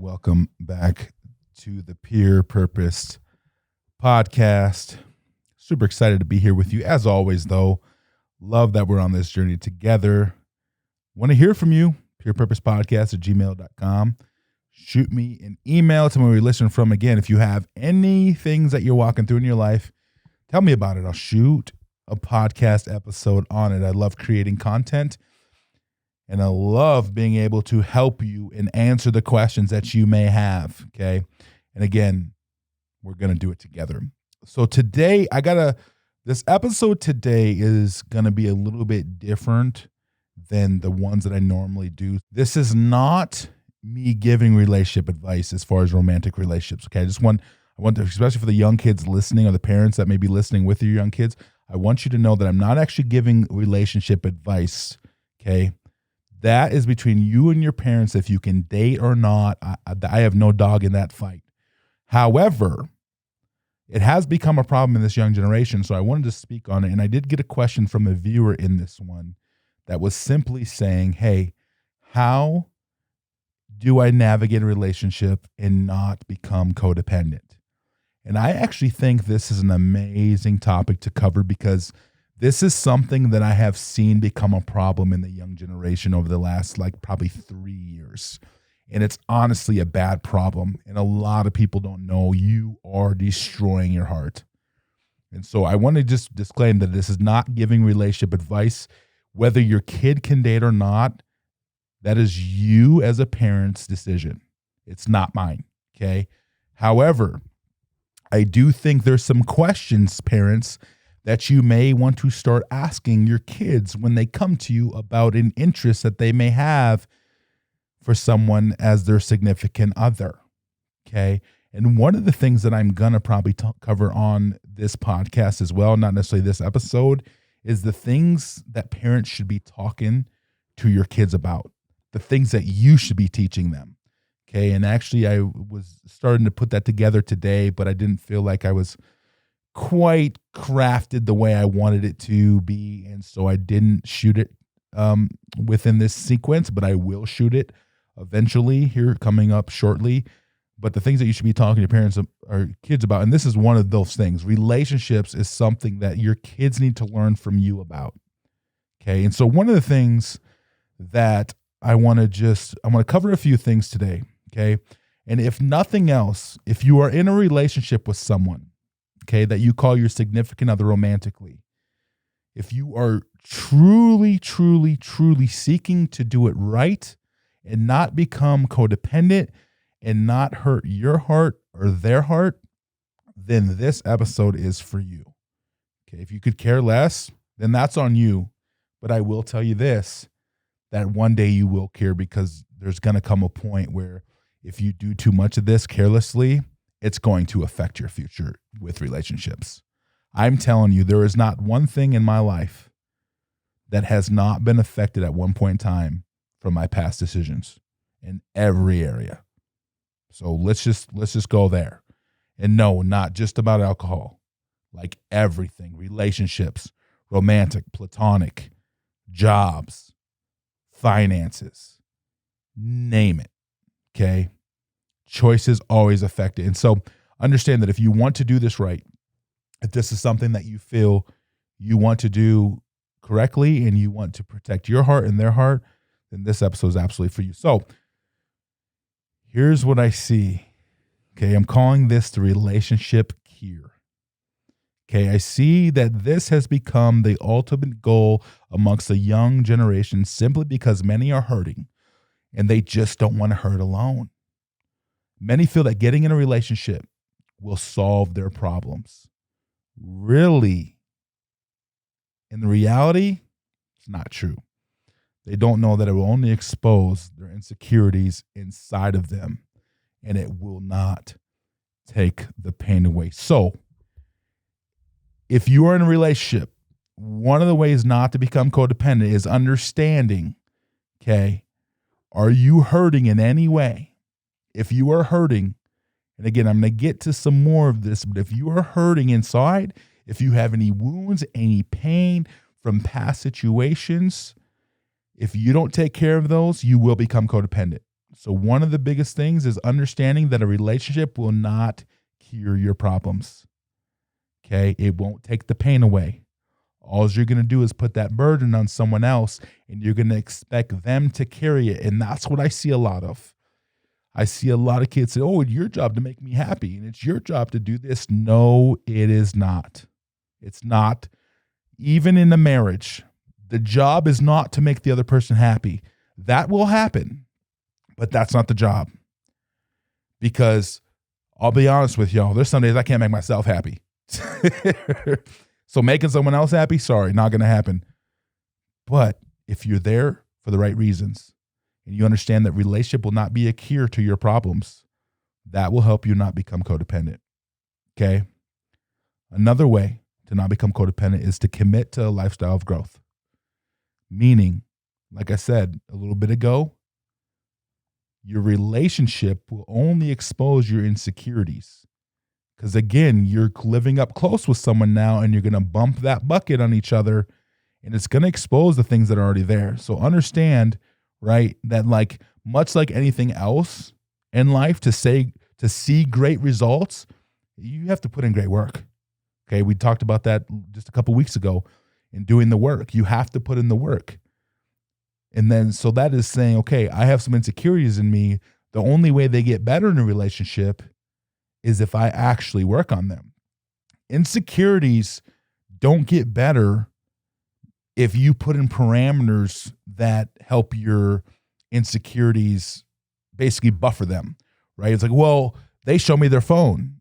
Welcome back to the Peer Purposed podcast. Super excited to be here with you. As always, though, love that we're on this journey together. Want to hear from you, peerpurposepodcast@gmail.com. Shoot me an email. Tell me where you're listening from. Again, if you have any things that you're walking through in your life, tell me about it. I'll shoot a podcast episode on it. I love creating content. And I love being able to help you and answer the questions that you may have, okay? And again, we're going to do it together. So today, this episode today is going to be a little bit different than the ones that I normally do. This is not me giving relationship advice as far as romantic relationships, okay? I want to, especially for the young kids listening or the parents that may be listening with your young kids, I want you to know that I'm not actually giving relationship advice, okay? That is between you and your parents if you can date or not. I have no dog in that fight. However, it has become a problem in this young generation, so I wanted to speak on it. And I did get a question from a viewer in this one that was simply saying, hey, how do I navigate a relationship and not become codependent? And I actually think this is an amazing topic to cover because this is something that I have seen become a problem in the young generation over the last probably 3 years. And it's honestly a bad problem. And a lot of people don't know you are destroying your heart. And so I want to just disclaim that this is not giving relationship advice. Whether your kid can date or not, that is you as a parent's decision. It's not mine, okay? However, I do think there's some questions, parents, that you may want to start asking your kids when they come to you about an interest that they may have for someone as their significant other, okay? And one of the things that I'm going to probably cover on this podcast as well, not necessarily this episode, is the things that parents should be talking to your kids about, the things that you should be teaching them, okay? And actually, I was starting to put that together today, but I didn't feel like I was quite crafted the way I wanted it to be, and so I didn't shoot it within this sequence, but I will shoot it eventually here coming up shortly. But the things that you should be talking to parents or kids about, and this is one of those things, relationships is something that your kids need to learn from you about, okay? And so one of the things that I want to cover a few things today, okay? And if nothing else, if you are in a relationship with someone, okay, that you call your significant other romantically, if you are truly, truly, truly seeking to do it right and not become codependent and not hurt your heart or their heart, then this episode is for you. Okay, if you could care less, then that's on you. But I will tell you this, that one day you will care because there's going to come a point where if you do too much of this carelessly, it's going to affect your future with relationships. I'm telling you, there is not one thing in my life that has not been affected at one point in time from my past decisions in every area. So let's just go there. And no, not just about alcohol, like everything, relationships, romantic, platonic, jobs, finances, name it, okay? Choices always affect it. And so understand that if you want to do this right, if this is something that you feel you want to do correctly and you want to protect your heart and their heart, then this episode is absolutely for you. So here's what I see. Okay, I'm calling this the relationship cure. Okay, I see that this has become the ultimate goal amongst the young generation simply because many are hurting and they just don't want to hurt alone. Many feel that getting in a relationship will solve their problems. Really, in the reality, it's not true. They don't know that it will only expose their insecurities inside of them, and it will not take the pain away. So, if you are in a relationship, one of the ways not to become codependent is understanding, okay, are you hurting in any way? If you are hurting, and again, I'm going to get to some more of this, but if you are hurting inside, if you have any wounds, any pain from past situations, if you don't take care of those, you will become codependent, So one of the biggest things is understanding that a relationship will not cure your problems. Okay? It won't take the pain away. All you're going to do is put that burden on someone else, and you're going to expect them to carry it. And that's what I see a lot of. I see a lot of kids say, oh, it's your job to make me happy, and it's your job to do this. No, it is not. It's not. Even in a marriage, the job is not to make the other person happy. That will happen, but that's not the job. Because I'll be honest with y'all, there's some days I can't make myself happy. So making someone else happy, sorry, not going to happen. But if you're there for the right reasons and you understand that relationship will not be a cure to your problems, that will help you not become codependent. Okay? Another way to not become codependent is to commit to a lifestyle of growth. Meaning, like I said a little bit ago, your relationship will only expose your insecurities. Because again, you're living up close with someone now, and you're going to bump that bucket on each other, and it's going to expose the things that are already there. So understand, right, that like much like anything else in life, to see great results, you have to put in great work. Okay, we talked about that just a couple weeks ago in doing the work. You have to put in the work. And then, so that is saying, okay, I have some insecurities in me. The only way they get better in a relationship is if I actually work on them. Insecurities don't get better if you put in parameters that help your insecurities basically buffer them, right? It's like, well, they show me their phone.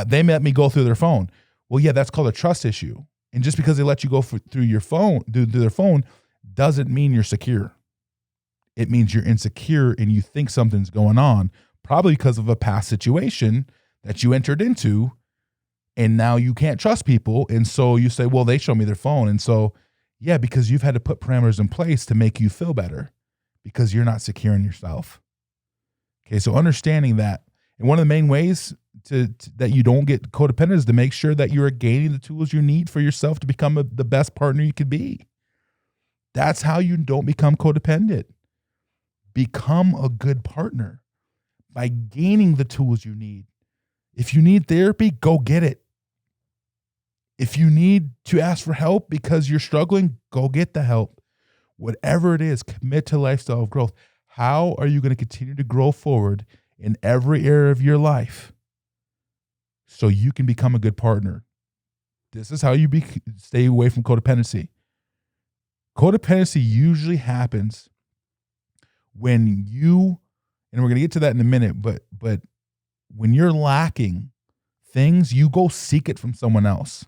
They let me go through their phone. Well, yeah, that's called a trust issue. And just because they let you go through your phone, through their phone, doesn't mean you're secure. It means you're insecure and you think something's going on, probably because of a past situation that you entered into, and now you can't trust people. And so you say, well, they show me their phone. And so, yeah, because you've had to put parameters in place to make you feel better because you're not secure in yourself. Okay, so understanding that. And one of the main ways that you don't get codependent is to make sure that you're gaining the tools you need for yourself to become the best partner you could be. That's how you don't become codependent. Become a good partner by gaining the tools you need. If you need therapy, go get it. If you need to ask for help because you're struggling, go get the help. Whatever it is, commit to a lifestyle of growth. How are you going to continue to grow forward in every area of your life so you can become a good partner? This is how you stay away from codependency. Codependency usually happens when you, and we're going to get to that in a minute, but when you're lacking things, you go seek it from someone else.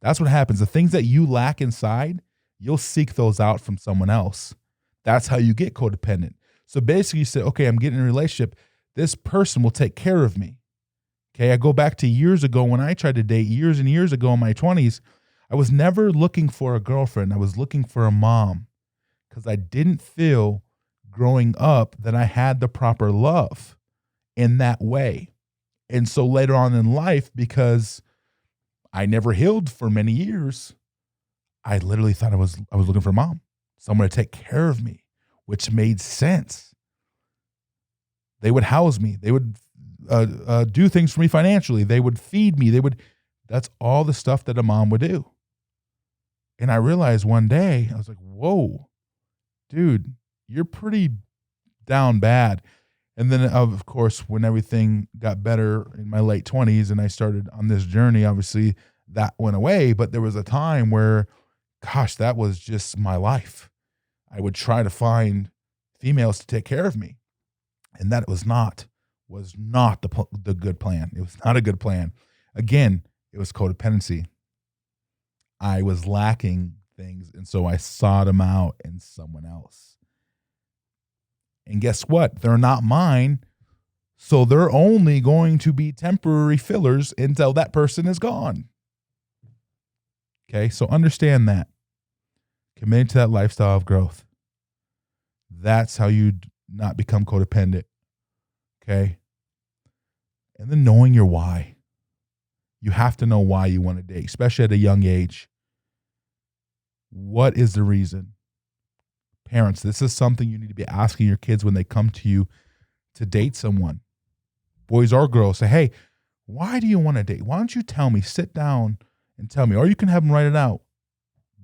That's what happens. The things that you lack inside, you'll seek those out from someone else. That's how you get codependent. So basically you say, okay, I'm getting in a relationship. This person will take care of me. Okay, I go back to years ago when I tried to date years and years ago in my 20s. I was never looking for a girlfriend. I was looking for a mom because I didn't feel growing up that I had the proper love in that way. And so later on in life, because I never healed for many years, I literally thought I was looking for a mom, someone to take care of me, which made sense. They would house me. They would do things for me financially. They would feed me. That's all the stuff that a mom would do. And I realized one day, I was like, whoa, dude, you're pretty down bad. And then, of course, when everything got better in my late 20s and I started on this journey, obviously that went away. But there was a time where, gosh, that was just my life. I would try to find females to take care of me. And that was not the good plan. It was not a good plan. Again, it was codependency. I was lacking things, and so I sought them out in someone else. And guess what? They're not mine, so they're only going to be temporary fillers until that person is gone. Okay, so understand that. Committing to that lifestyle of growth. That's how you not become codependent. Okay? And then knowing your why. You have to know why you want to date, especially at a young age. What is the reason? Parents, this is something you need to be asking your kids when they come to you to date someone, boys or girls, say, hey, why do you want to date? Why don't you tell me? Sit down and tell me. Or you can have them write it out.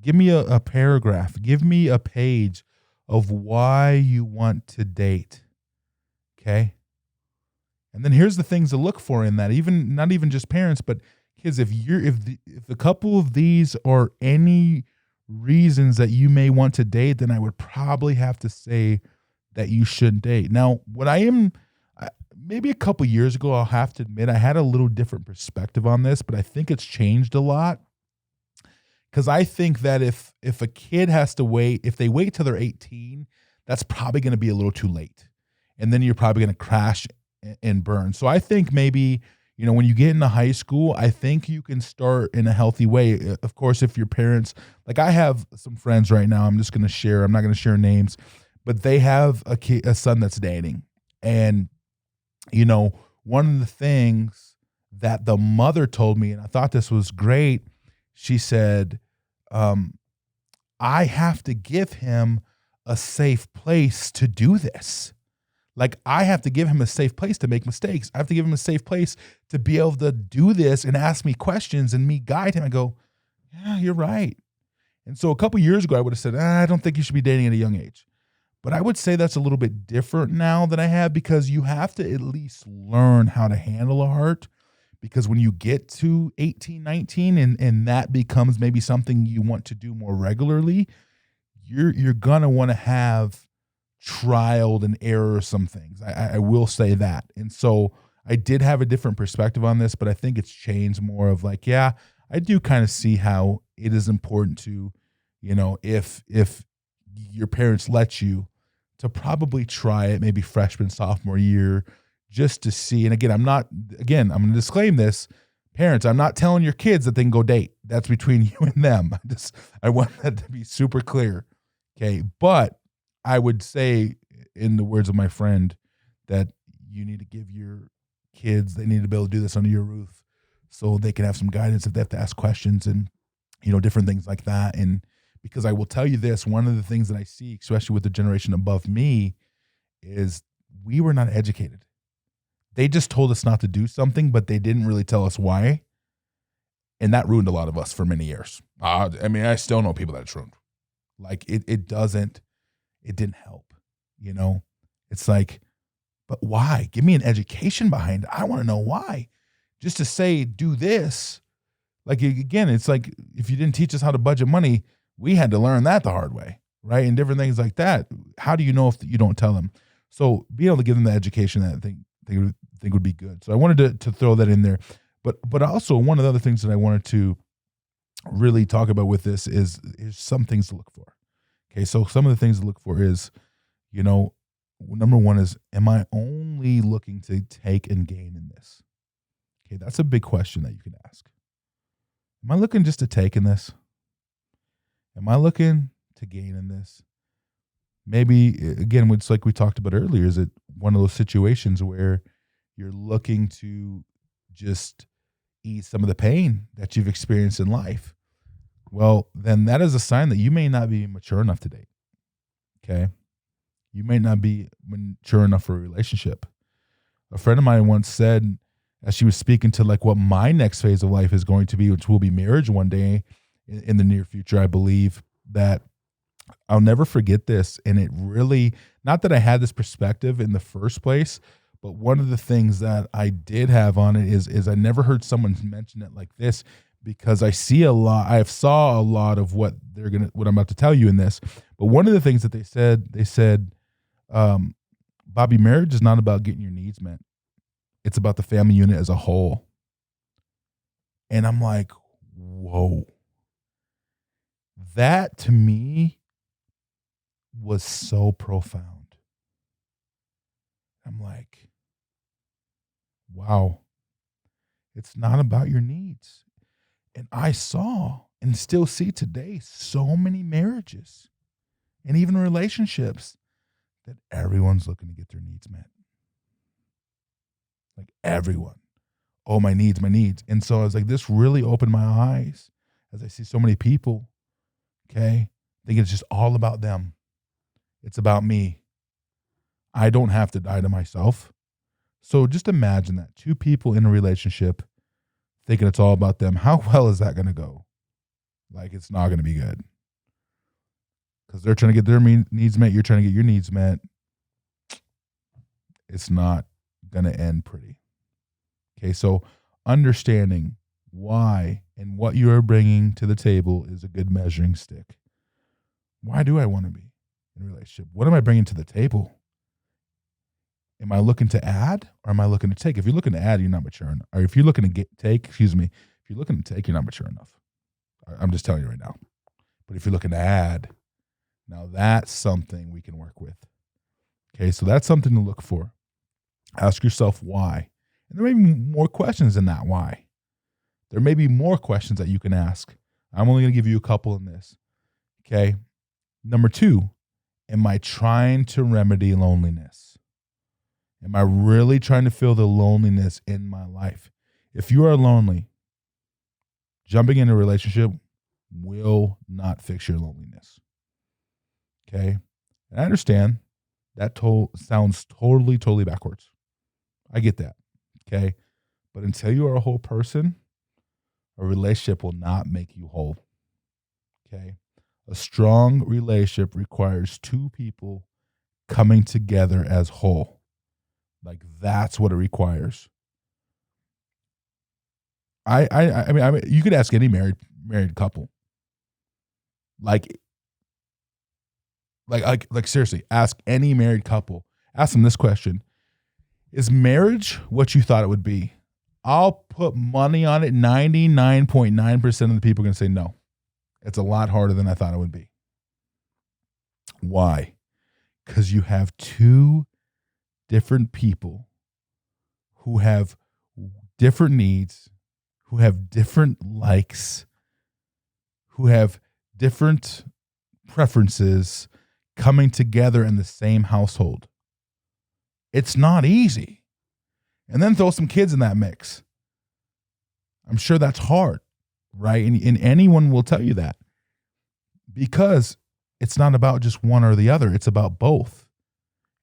Give me a paragraph. Give me a page of why you want to date. Okay? And then here's the things to look for in that. Even not even just parents, but kids. If a couple of these are any reasons that you may want to date, then I would probably have to say that you shouldn't date. Now, maybe a couple years ago, I'll have to admit I had a little different perspective on this, but I think it's changed a lot. Because I think that if a kid has to wait, if they wait till they're 18, that's probably going to be a little too late. And then you're probably going to crash and burn. So I think maybe, when you get into high school, I think you can start in a healthy way. Of course, if your parents, like I have some friends right now, I'm not going to share names, but they have a son that's dating. And, one of the things that the mother told me, and I thought this was great, she said, I have to give him a safe place to do this. Like, I have to give him a safe place to make mistakes. I have to give him a safe place to be able to do this and ask me questions and me guide him. I go, yeah, you're right. And so a couple years ago, I would have said, I don't think you should be dating at a young age. But I would say that's a little bit different now than I have, because you have to at least learn how to handle a heart. Because when you get to 18, 19, and that becomes maybe something you want to do more regularly, you're going to want to have trial and error some things. I will say that. And so I did have a different perspective on this, but I think it's changed more of like, yeah, I do kind of see how it is important to, if your parents let you, to probably try it maybe freshman, sophomore year, just to see. And I'm going to disclaim this. Parents, I'm not telling your kids that they can go date. That's between you and them. I want that to be super clear. Okay. But I would say, in the words of my friend, that you need to give your kids, they need to be able to do this under your roof so they can have some guidance if they have to ask questions and, different things like that. And because I will tell you this, one of the things that I see, especially with the generation above me, is we were not educated. They just told us not to do something, but they didn't really tell us why. And that ruined a lot of us for many years. I still know people that it's ruined. Like it didn't help, It's like, but why? Give me an education behind it. I want to know why. Just to say, do this. Like, again, it's like, if you didn't teach us how to budget money, we had to learn that the hard way, right? And different things like that. How do you know if you don't tell them? So being able to give them the education that I think would be good. So I wanted to throw that in there. But also, one of the other things that I wanted to really talk about with this is some things to look for. Okay, so some of the things to look for is, number one is, am I only looking to take and gain in this? Okay, that's a big question that you can ask. Am I looking just to take in this? Am I looking to gain in this? Maybe, again, it's like we talked about earlier, is it one of those situations where you're looking to just ease some of the pain that you've experienced in life? Well, then that is a sign that you may not be mature enough to date. Okay? You may not be mature enough for a relationship. A friend of mine once said, as she was speaking to like what my next phase of life is going to be, which will be marriage one day in the near future, I believe, that I'll never forget this. And it really, not that I had this perspective in the first place, but one of the things that I did have on it is I never heard someone mention it like this, because I saw a lot of what I'm about to tell you in this. But one of the things that they said, Bobby, marriage is not about getting your needs met. It's about the family unit as a whole. And I'm like, whoa. That to me was so profound. I'm like, wow. It's not about your needs. And I saw and still see today so many marriages and even relationships that everyone's looking to get their needs met. Like everyone. Oh, my needs. And so I was like, this really opened my eyes as I see so many people, okay, think it's just all about them. It's about me. I don't have to die to myself. So just imagine that 2 people in a relationship thinking it's all about them. How well is that going to go? Like, it's not going to be good. Because they're trying to get their needs met. You're trying to get your needs met. It's not going to end pretty. Okay, so understanding why and what you are bringing to the table is a good measuring stick. Why do I want to be in a relationship? What am I bringing to the table? Am I looking to add or am I looking to take? If you're looking to add, you're not mature enough. Or if you're looking to if you're looking to take, you're not mature enough. I'm just telling you right now. But if you're looking to add, now that's something we can work with. Okay, so that's something to look for. Ask yourself why. And there may be more questions than that why. There may be more questions that you can ask. I'm only going to give you a couple in this. Okay. Number 2, am I trying to remedy loneliness? Am I really trying to feel the loneliness in my life? If you are lonely, jumping into a relationship will not fix your loneliness. Okay. And I understand that sounds totally backwards. I get that. Okay. But until you are a whole person, a relationship will not make you whole. Okay. A strong relationship requires 2 people coming together as whole. Like, that's what it requires. I mean, you could ask any married couple. Like seriously, ask any married couple. Ask them this question: is marriage what you thought it would be? I'll put money on it. 99.9% of the people are going to say no. It's a lot harder than I thought it would be. Why? Because you have 2 different people who have different needs, who have different likes, who have different preferences coming together in the same household. It's not easy. And then throw some kids in that mix. I'm sure that's hard, right? And anyone will tell you that. Because it's not about just one or the other. It's about both.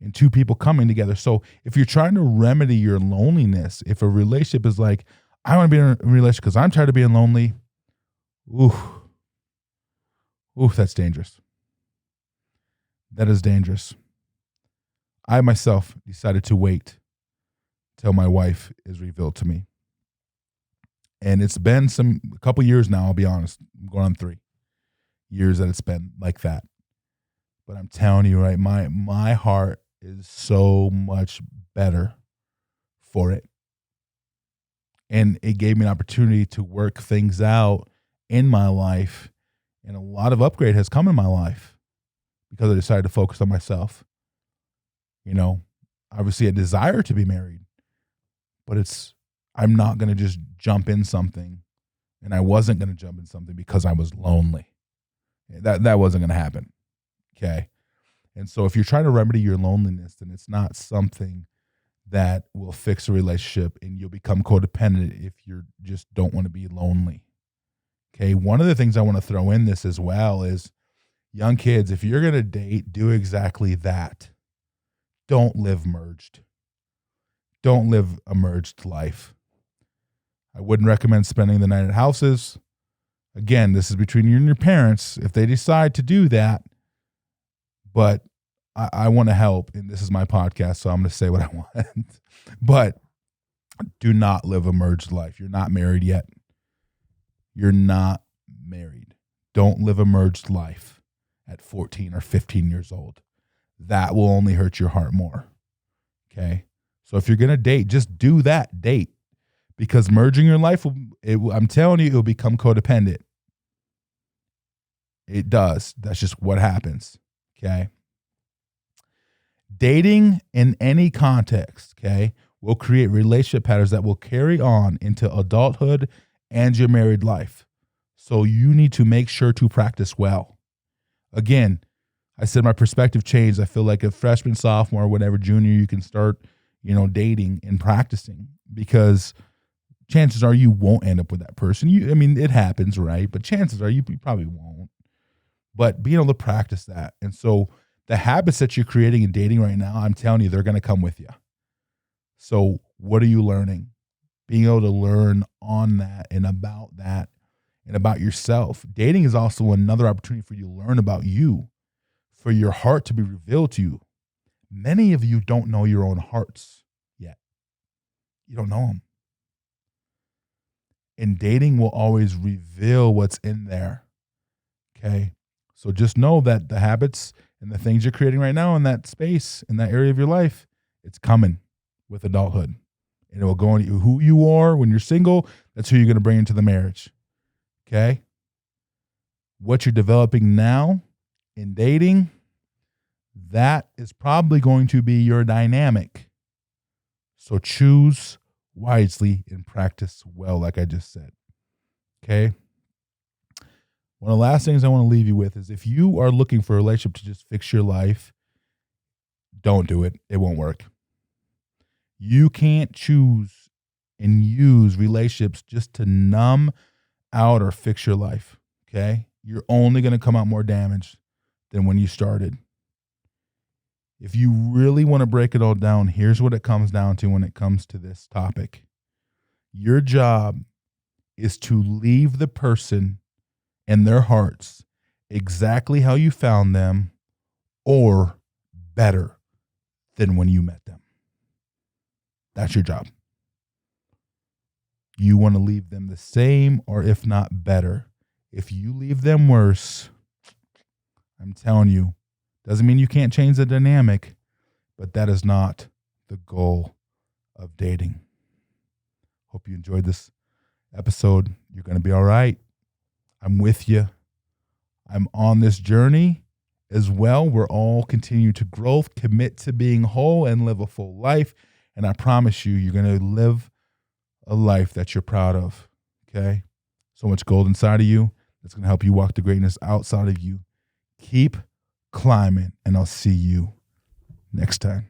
And 2 people coming together. So if you're trying to remedy your loneliness, if a relationship is like, I want to be in a relationship because I'm tired of being lonely. Ooh, that's dangerous. That is dangerous. I myself decided to wait till my wife is revealed to me. And it's been a couple years now, I'll be honest. I'm going on 3 years that it's been like that. But I'm telling you, right, my heart is so much better for it. And it gave me an opportunity to work things out in my life. And a lot of upgrade has come in my life because I decided to focus on myself. You know, obviously a desire to be married, but I'm not going to just jump in something. And I wasn't going to jump in something because I was lonely. That wasn't going to happen. Okay. And so if you're trying to remedy your loneliness, then it's not something that will fix a relationship, and you'll become codependent if you just don't want to be lonely. Okay. One of the things I want to throw in this as well is, young kids, if you're going to date, do exactly that. Don't live merged. Don't live a merged life. I wouldn't recommend spending the night at houses. Again, this is between you and your parents if they decide to do that. But I want to help, and this is my podcast, so I'm going to say what I want. But do not live a merged life. You're not married yet. You're not married. Don't live a merged life at 14 or 15 years old. That will only hurt your heart more. Okay? So if you're going to date, just do that. Date. Because merging your life, I'm telling you, it will become codependent. It does. That's just what happens. Okay? Dating in any context, okay, will create relationship patterns that will carry on into adulthood and your married life. So you need to make sure to practice well. Again, I said my perspective changed. I feel like a freshman, sophomore, whatever, junior, you can start, dating and practicing, because chances are you won't end up with that person. It happens, right? But chances are you probably won't. But being able to practice that. And so the habits that you're creating in dating right now, I'm telling you, they're going to come with you. So what are you learning? Being able to learn on that and about yourself. Dating is also another opportunity for you to learn about you, for your heart to be revealed to you. Many of you don't know your own hearts yet. You don't know them. And dating will always reveal what's in there. Okay? So just know that the habits and the things you're creating right now in that space, in that area of your life, it's coming with adulthood. And it will go into who you are when you're single. That's who you're going to bring into the marriage. Okay? What you're developing now in dating, that is probably going to be your dynamic. So choose wisely and practice well, like I just said. Okay? One of the last things I want to leave you with is if you are looking for a relationship to just fix your life, don't do it. It won't work. You can't choose and use relationships just to numb out or fix your life. Okay? You're only going to come out more damaged than when you started. If you really want to break it all down, here's what it comes down to when it comes to this topic. Your job is to leave the person and their hearts exactly how you found them or better than when you met them. That's your job. You want to leave them the same or if not better. If you leave them worse, I'm telling you, doesn't mean you can't change the dynamic, but that is not the goal of dating. Hope you enjoyed this episode. You're going to be all right. I'm with you. I'm on this journey as well. We're all continuing to grow, commit to being whole, and live a full life. And I promise you, you're going to live a life that you're proud of. Okay? So much gold inside of you that's going to help you walk the greatness outside of you. Keep climbing, and I'll see you next time.